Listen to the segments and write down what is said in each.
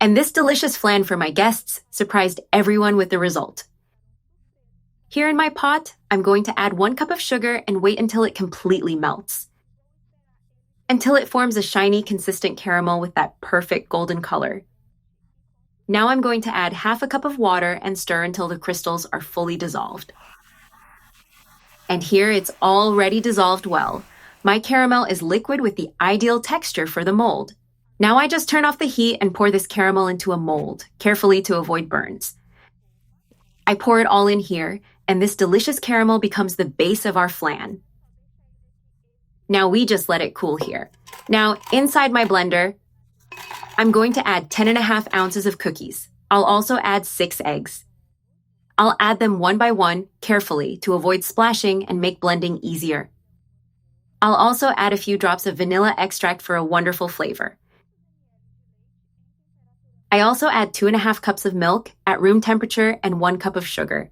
And this delicious flan for my guests surprised everyone with the result. Here in my pot, I'm going to add 1 cup of sugar and wait until it completely melts. Until it forms a shiny, consistent caramel with that perfect golden color. Now I'm going to add half a cup of water and stir until the crystals are fully dissolved. And here it's already dissolved well. My caramel is liquid with the ideal texture for the mold. Now I just turn off the heat and pour this caramel into a mold, carefully to avoid burns. I pour it all in here, and this delicious caramel becomes the base of our flan. Now we just let it cool here. Now, inside my blender, I'm going to add 10.5 ounces of cookies. I'll also add 6 eggs. I'll add them one by one, carefully, to avoid splashing and make blending easier. I'll also add a few drops of vanilla extract for a wonderful flavor. I also add 2.5 cups of milk at room temperature and 1 cup of sugar.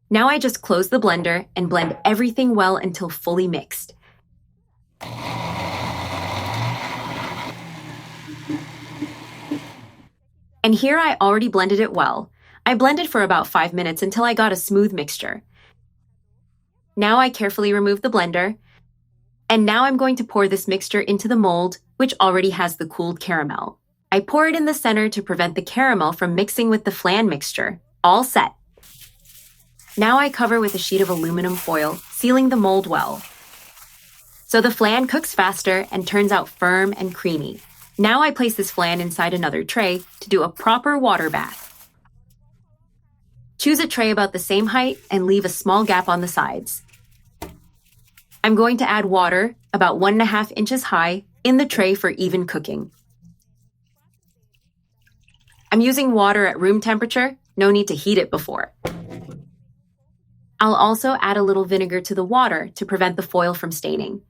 Now I just close the blender and blend everything well until fully mixed. And here I already blended it well. I blended for about 5 minutes until I got a smooth mixture. Now I carefully remove the blender. And now I'm going to pour this mixture into the mold, which already has the cooled caramel. I pour it in the center to prevent the caramel from mixing with the flan mixture. All set. Now I cover with a sheet of aluminum foil, sealing the mold well. So the flan cooks faster and turns out firm and creamy. Now I place this flan inside another tray to do a proper water bath. Choose a tray about the same height and leave a small gap on the sides. I'm going to add water, about 1.5 inches high, in the tray for even cooking. I'm using water at room temperature, no need to heat it before. I'll also add a little vinegar to the water to prevent the foil from staining.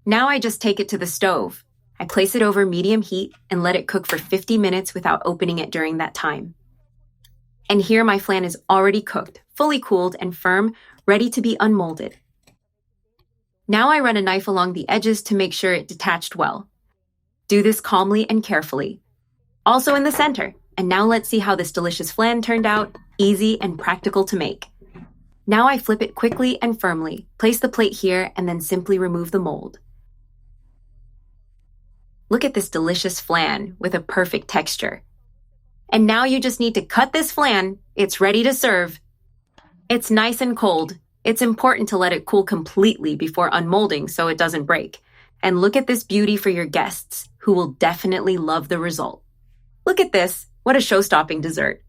Now I just take it to the stove. I place it over medium heat and let it cook for 50 minutes without opening it during that time. And here my flan is already cooked, fully cooled and firm, ready to be unmolded. Now I run a knife along the edges to make sure it detached well. Do this calmly and carefully. Also in the center. And now let's see how this delicious flan turned out, easy and practical to make. Now I flip it quickly and firmly, place the plate here, and then simply remove the mold. Look at this delicious flan with a perfect texture. And now you just need to cut this flan. It's ready to serve. It's nice and cold. It's important to let it cool completely before unmolding so it doesn't break. And look at this beauty for your guests, who will definitely love the result. Look at this. What a show-stopping dessert.